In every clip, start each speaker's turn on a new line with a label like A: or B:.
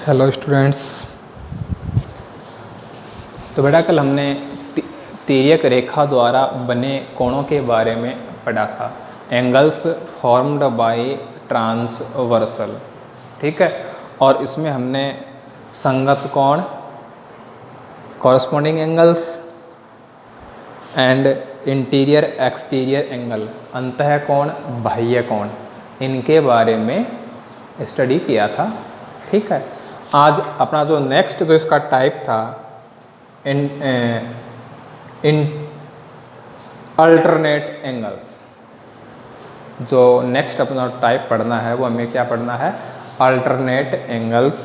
A: Hello students. तो बेटा कल हमने तिर्यक रेखा द्वारा बने कोणों के बारे में पढ़ा था। एंगल्स फॉर्म्ड बाय ट्रांसवर्सल, ठीक है। और इसमें हमने संगत कोण, corresponding angles and interior exterior angle, अंतः कोण, बाह्य कोण, इनके बारे में स्टडी किया था, ठीक है। आज अपना जो नेक्स्ट जो इसका टाइप था इन अल्टरनेट एंगल्स, जो नेक्स्ट अपना टाइप पढ़ना है वो हमें क्या पढ़ना है? अल्टरनेट एंगल्स,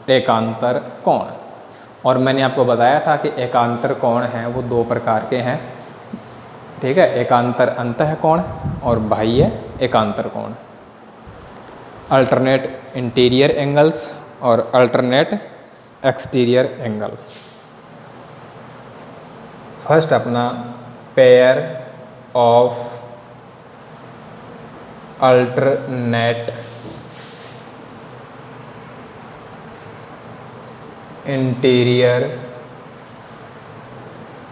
A: एकांतर कोण। और मैंने आपको बताया था कि एकांतर कोण हैं वो दो प्रकार के हैं, ठीक है। एकांतर अंतः कोण और बाह्य एकांतर कोण। अल्टरनेट इंटीरियर एंगल्स और अल्टरनेट एक्सटीरियर एंगल। फर्स्ट अपना pair of alternate interior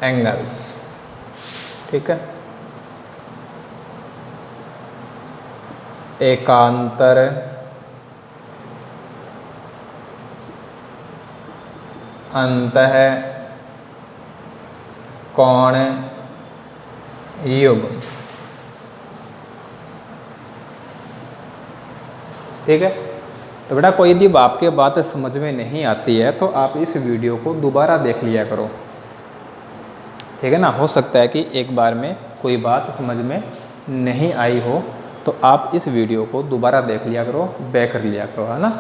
A: angles, ठीक है। एकांतर अंतः कोण युग्म, ठीक है। तो बेटा कोई यदि आपके बात समझ में नहीं आती है तो आप इस वीडियो को दोबारा देख लिया करो, ठीक है ना। हो सकता है कि एक बार में कोई बात समझ में नहीं आई हो तो आप इस वीडियो को दोबारा देख लिया करो, बैक कर लिया करो, है ना।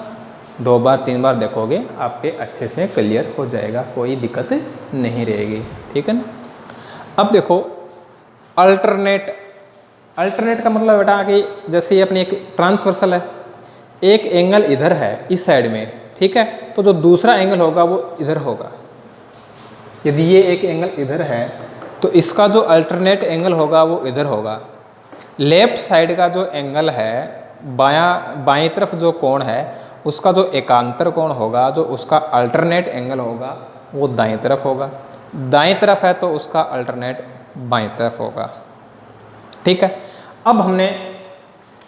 A: 2 बार 3 बार देखोगे आपके अच्छे से क्लियर हो जाएगा, कोई दिक्कत नहीं रहेगी, ठीक है ना। अब देखो अल्टरनेट का मतलब बेटा कि जैसे ये अपनी एक ट्रांसवर्सल है, एक एंगल इधर है इस साइड में, ठीक है। तो जो दूसरा एंगल होगा वो इधर होगा। यदि ये एक एंगल इधर है तो इसका जो अल्टरनेट एंगल होगा वो इधर होगा। लेफ्ट साइड का जो एंगल है, बाईं तरफ जो कोण है उसका जो एकांतर कोण होगा, जो उसका अल्टरनेट एंगल होगा वो दाईं तरफ होगा। दाईं तरफ है तो उसका अल्टरनेट बाईं तरफ होगा, ठीक है। अब हमने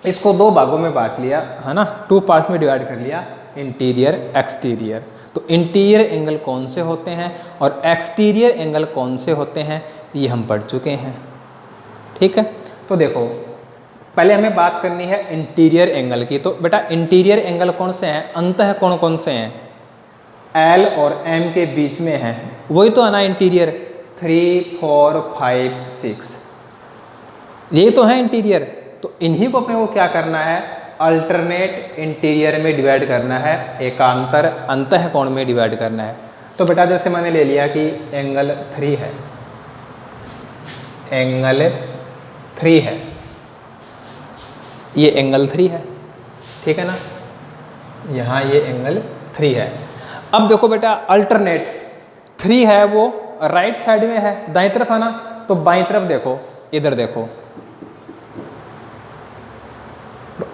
A: इसको 2 भागों में बांट लिया, है ना, 2 पार्ट्स में डिवाइड कर लिया, इंटीरियर एक्सटीरियर। तो इंटीरियर एंगल कौन से होते हैं और एक्सटीरियर एंगल कौन से होते हैं ये हम पढ़ चुके हैं, ठीक है। तो देखो पहले हमें बात करनी है इंटीरियर एंगल की। तो बेटा इंटीरियर एंगल कौन से हैं? अंतः कोण कौन से हैं? L और M के बीच में है, वही तो है ना इंटीरियर। 3, 4, 5, 6, ये तो है इंटीरियर। तो इन्हीं को अपने को क्या करना है? अल्टरनेट इंटीरियर में डिवाइड करना है, एकांतर अंतः कोण में डिवाइड करना है। तो बेटा जैसे मैंने ले लिया कि एंगल 3 है, एंगल 3 है, ये एंगल 3 है, ठीक है ना। यहाँ ये एंगल 3 है। अब देखो बेटा अल्टरनेट 3 है वो राइट साइड में है, दाईं तरफ है ना। तो बाईं तरफ देखो, इधर देखो,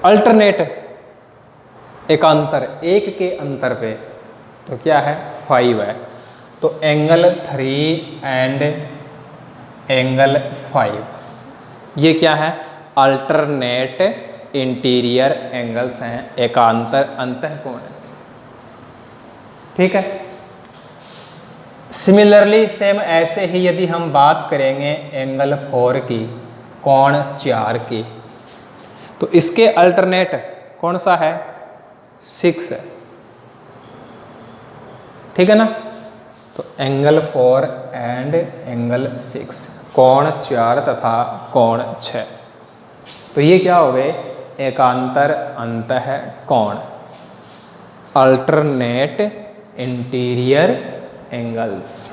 A: अल्टरनेट एकांतर एक के अंतर पे तो क्या है? 5 है। तो एंगल 3 एंड एंगल 5 ये क्या है? अल्टरनेट इंटीरियर एंगल्स हैं, एकांतर अंतः कोण है, ठीक है। सिमिलरली सेम ऐसे ही यदि हम बात करेंगे एंगल 4 की, कोण 4 की, तो इसके अल्टरनेट कौन सा है? 6 है, ठीक है ना। तो एंगल 4 एंड एंगल 6, कोण 4 तथा कोण 6, तो ये क्या हो गए? एकांतर अंतः कोण, अल्टरनेट इंटीरियर एंगल्स।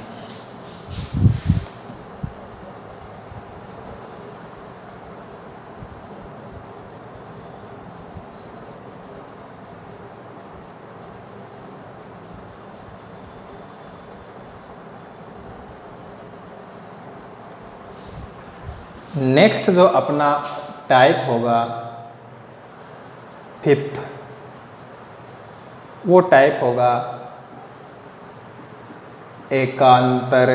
A: नेक्स्ट जो अपना टाइप होगा 5th, वो टाइप होगा एकांतर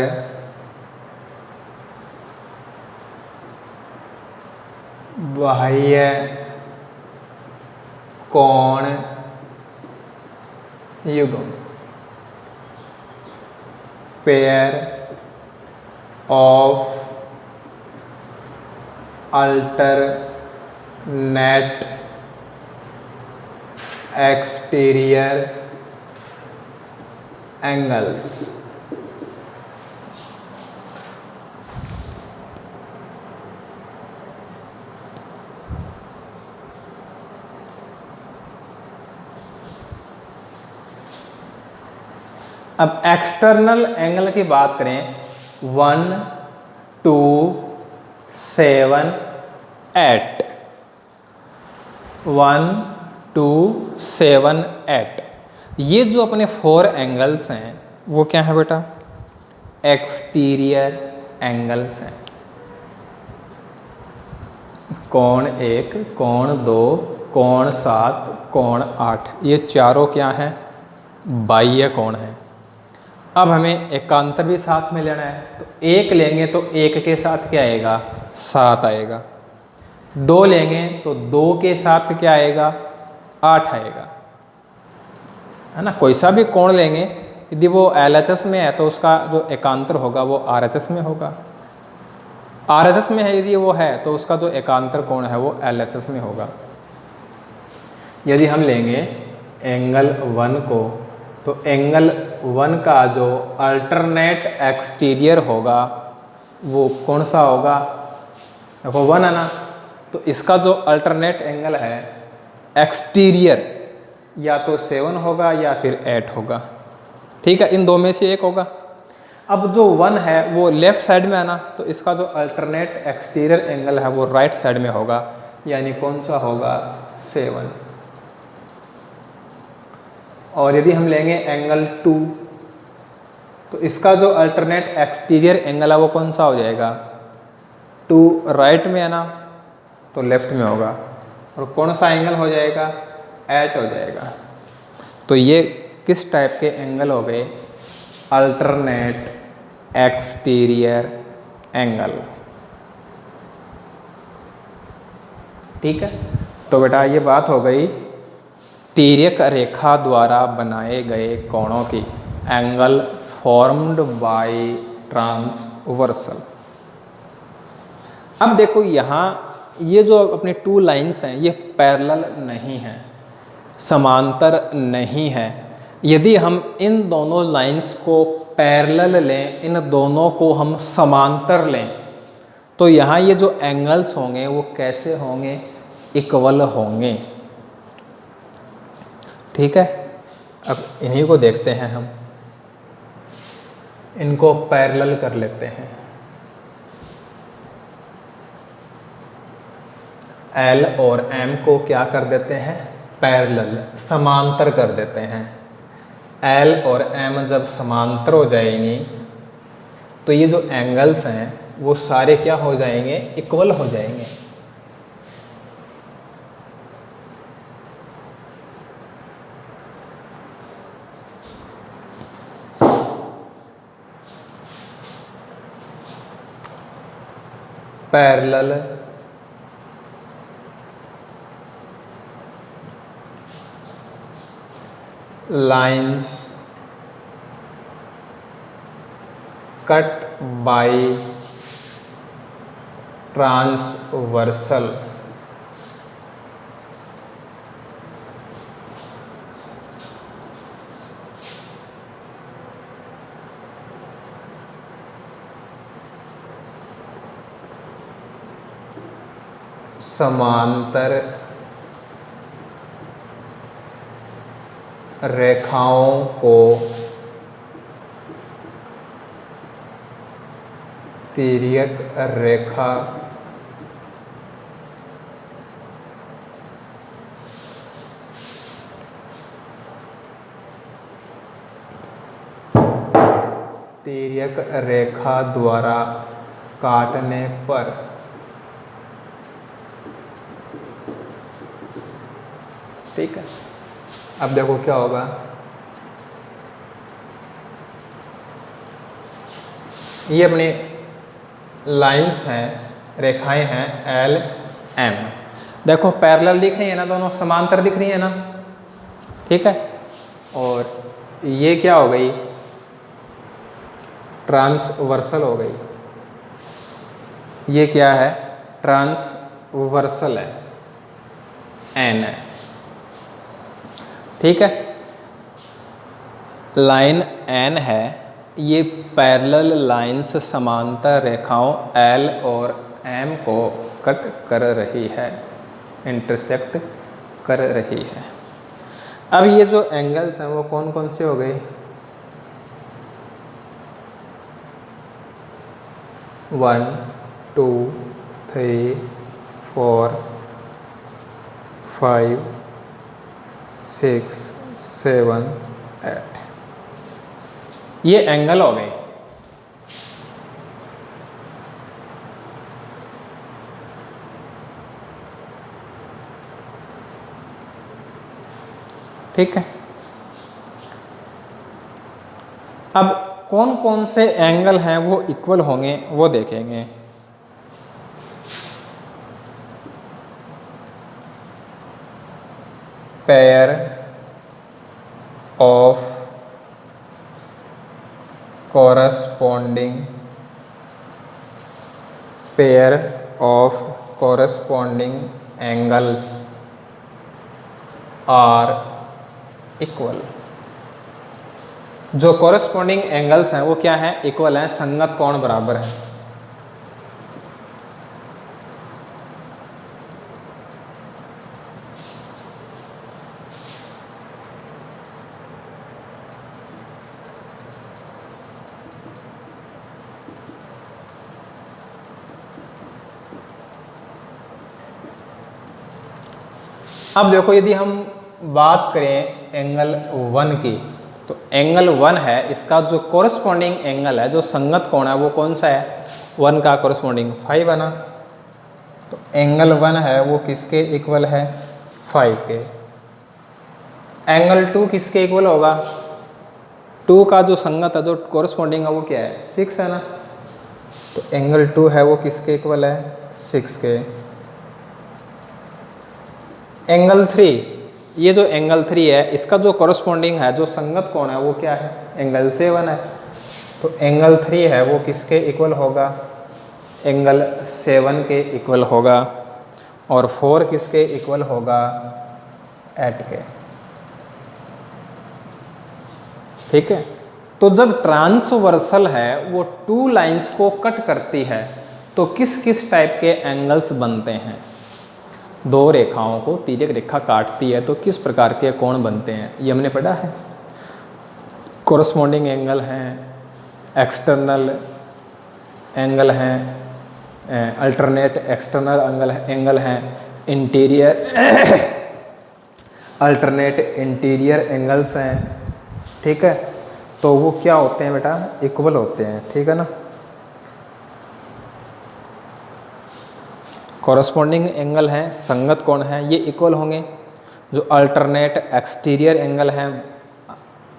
A: बाह्य कोण युग्म, pair of alternate exterior angles. अब एक्सटर्नल एंगल की बात करें 1 2 7 8, 1 2 7 8, ये जो अपने 4 एंगल्स हैं वो क्या है बेटा? एक्सटीरियर एंगल्स हैं। कोण 1, कोण 2, कोण 7, कोण 8, ये चारों क्या हैं? बाह्य कोण हैं। अब हमें एकांतर भी साथ में लेना है, तो 1 लेंगे तो 1 के साथ क्या आएगा? 7 आएगा। 2 लेंगे तो 2 के साथ क्या आएगा? 8 आएगा, है ना। कोई सा भी कोण लेंगे, यदि वो LHS में है तो उसका जो एकांतर होगा वो RHS में होगा। RHS में है यदि वो है तो उसका जो एकांतर कोण है वो LHS में होगा। यदि हम लेंगे एंगल 1 को, तो एंगल 1 का जो अल्टरनेट एक्सटीरियर होगा वो कौन सा होगा? देखो 1 है ना, तो इसका जो अल्टरनेट एंगल है एक्सटीरियर या तो 7 होगा या फिर 8 होगा। ठीक है, इन दो में से एक होगा। अब जो 1 है वो लेफ्ट साइड में है ना, तो इसका जो अल्टरनेट एक्सटीरियर एंगल है वो राइट साइड में होगा, यानी कौन सा होगा? 7। और यदि हम लेंगे एंगल 2, तो इसका जो अल्टरनेट एक्सटीरियर एंगल है वो कौन सा हो जाएगा? 2 राइट में है ना, तो लेफ्ट में होगा। और कौन सा एंगल हो जाएगा? 8 हो जाएगा। तो ये किस टाइप के एंगल हो गए? Alternate exterior angle. ठीक है, तो बेटा ये बात हो गई तिर्यक रेखा द्वारा बनाए गए कोणों की, एंगल फॉर्म्ड बाय ट्रांसवर्सल। अब देखो यहाँ ये जो अपने 2 लाइंस हैं ये पैरेलल नहीं हैं, समांतर नहीं है। यदि हम इन दोनों लाइंस को पैरेलल लें, इन दोनों को हम समांतर लें, तो यहाँ ये जो एंगल्स होंगे वो कैसे होंगे? इक्वल होंगे। ठीक है, अब इन्हीं को देखते हैं हम, इनको पैरेलल कर लेते हैं। L और M को क्या कर देते हैं? पैरेलल, समांतर कर देते हैं। L और M जब समांतर हो जाएंगी तो ये जो एंगल्स हैं वो सारे क्या हो जाएंगे? इक्वल हो जाएंगे। Parallel lines cut by transversal समांतर रेखाओं को तिर्यक रेखा तिर्यक रेखा द्वारा काटने पर ठीक है। अब देखो क्या होगा, ये अपने लाइंस हैं, रेखाएं हैं एल एम। देखो पैरेलल दिख रही है ना, दोनों समांतर दिख रही है ना, ठीक है। और ये क्या हो गई, ट्रांसवर्सल हो गई। ये क्या है, ट्रांसवर्सल है, एन है, ठीक है। लाइन एन है, ये पैरेलल लाइंस समांतर रेखाओं एल और एम को कट कर रही है, इंटरसेक्ट कर रही है। अब ये जो एंगल्स हैं वो कौन कौन से हो गए, 1 2 3 4 5 6 7 8, ये एंगल हो गए। ठीक है। अब कौन कौन से एंगल हैं वो इक्वल होंगे वो देखेंगे। Pair of corresponding pair of corresponding angles are equal। जो corresponding angles हैं वो क्या है, इक्वल हैं, संगत कोण बराबर है। अब देखो यदि हम बात करें एंगल 1 की, तो एंगल 1 है, इसका जो कोरस्पॉन्डिंग एंगल है, जो संगत कोण है वो कौन सा है, 1 का कोरस्पॉन्डिंग 5 है ना। तो एंगल 1 है वो किसके इक्वल है, 5 के। एंगल 2 किसके इक्वल होगा, 2 का जो संगत है, जो कोरस्पॉन्डिंग है वो क्या है, 6 है ना। तो एंगल 2 है वो किसके इक्वल है, 6 के। एंगल 3, ये जो एंगल 3 है इसका जो कोरस्पॉन्डिंग है, जो संगत कोण है वो क्या है, एंगल 7 है। तो एंगल 3 है वो किसके इक्वल होगा, एंगल 7 के इक्वल होगा। और 4 किसके इक्वल होगा, 8 के। ठीक है। तो जब ट्रांसवर्सल है वो 2 लाइंस को कट करती है तो किस किस टाइप के एंगल्स बनते हैं। 2 रेखाओं को तिर्यक रेखा काटती है तो किस प्रकार के कोण बनते हैं, ये हमने पढ़ा है। कोरस्पॉन्डिंग एंगल हैं, एक्सटर्नल एंगल हैं, अल्टरनेट एक्सटर्नल एंगल हैं, इंटीरियर अल्टरनेट इंटीरियर एंगल्स हैं। ठीक है। तो वो क्या होते हैं बेटा, इक्वल होते हैं। ठीक है ना। कॉरस्पॉन्डिंग एंगल हैं, संगत कोण हैं, ये इक्वल होंगे। जो अल्टरनेट एक्सटीरियर एंगल हैं,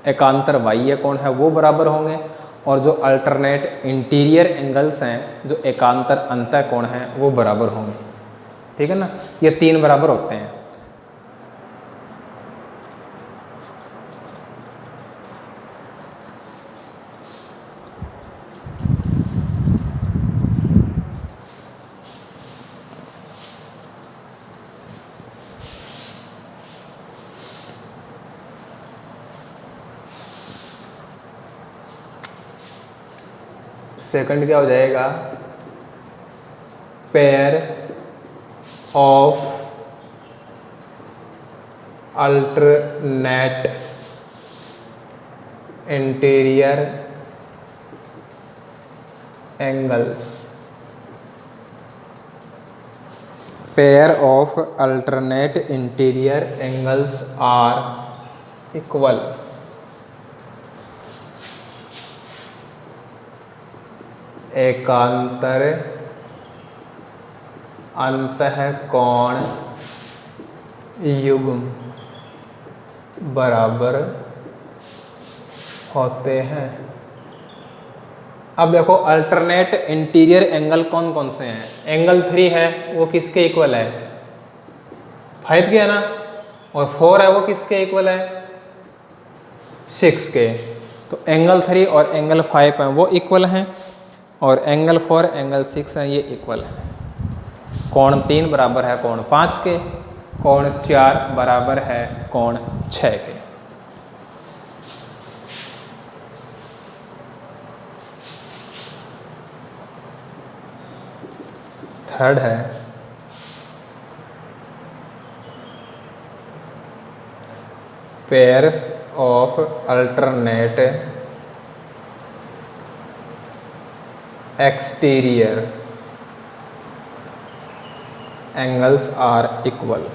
A: एकांतर बाह्य कोण है, वो बराबर होंगे। और जो अल्टरनेट इंटीरियर एंगल्स हैं, जो एकांतर अंतः कोण हैं, वो बराबर होंगे। ठीक है ना। ये 3 बराबर होते हैं। सेकंड क्या हो जाएगा, pair of alternate interior angles. Pair of alternate interior angles are equal. एकांतर अंतःकोण युग्म बराबर होते हैं। अब देखो अल्टरनेट इंटीरियर एंगल कौन कौन से हैं। एंगल 3 है वो किसके इक्वल है, 5 के है ना, और 4 है वो किसके इक्वल है, 6 के। तो एंगल 3 और एंगल 5 हैं वो इक्वल हैं, और एंगल 4 एंगल 6 हैं ये इक्वल हैं। कोण 3 बराबर है कोण 5 के, कोण 4 बराबर है कोण 6 के। थर्ड है pairs of alternate exterior angles are equal.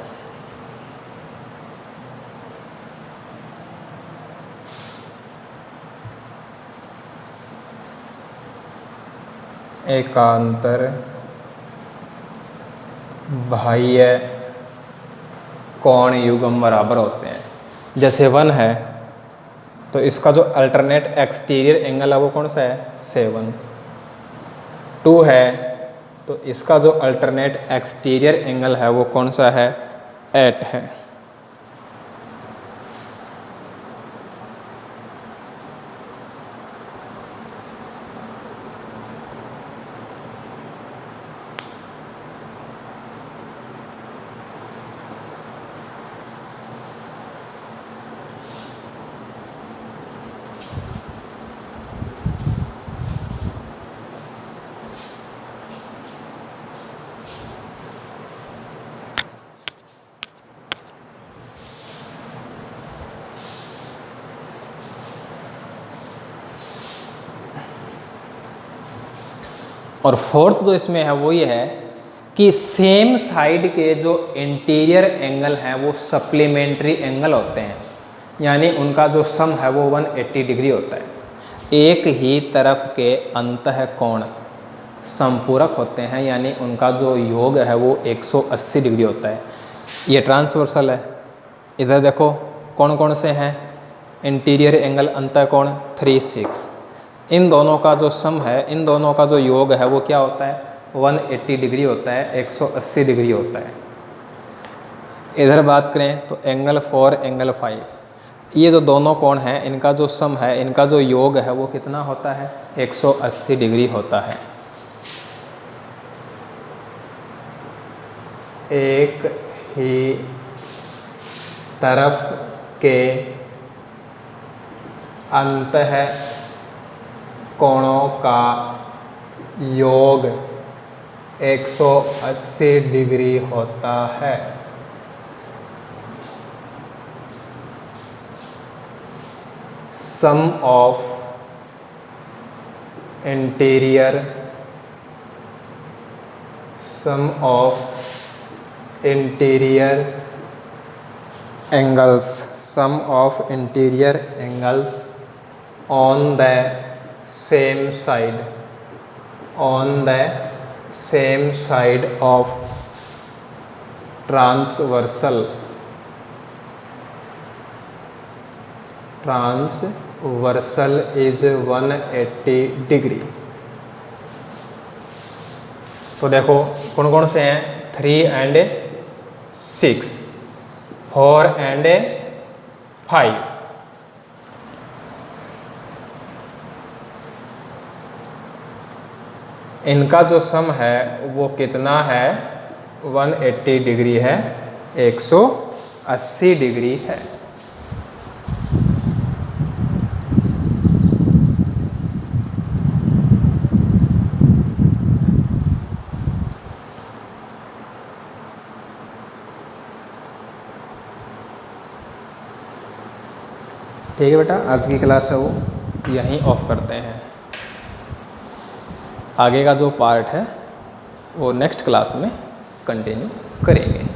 A: एकांतर बाह्य कोण युग्म बराबर होते हैं। जैसे 1 है तो इसका जो अल्टरनेट एक्सटीरियर एंगल है वो कौन सा है, 7। 2 है तो इसका जो अल्टरनेट एक्सटीरियर एंगल है वो कौन सा है, 8 है। और फोर्थ जो इसमें है वो ये है कि सेम साइड के जो इंटीरियर एंगल हैं वो सप्लीमेंट्री एंगल होते हैं, यानी उनका जो सम है वो 180 डिग्री होता है। एक ही तरफ के अंतः कोण समपूरक होते हैं, यानी उनका जो योग है वो 180 डिग्री होता है। ये ट्रांसवर्सल है। इधर देखो कौन कौन से हैं, इंटीरियर एंगल अंतः कोण 3, 6। इन दोनों का जो सम है, इन दोनों का जो योग है वो क्या होता है, 180 डिग्री होता है, 180 डिग्री होता है। इधर बात करें तो एंगल 4 एंगल 5, ये जो दोनों कोण हैं इनका जो सम है, इनका जो योग है वो कितना होता है, 180 डिग्री होता है। एक ही तरफ के अंतः कोणों का योग 180 डिग्री होता है। Sum of interior angles on the same side of transversal is 180 degree. तो देखो कौन कौन से हैं, 3 and 6, 4 and 5। इनका जो सम है वो कितना है, 180 डिग्री है, 180 डिग्री है। ठीक है बेटा, आज की क्लास है वो यहीं ऑफ करते हैं। आगे का जो पार्ट है वो नेक्स्ट क्लास में कंटिन्यू करेंगे।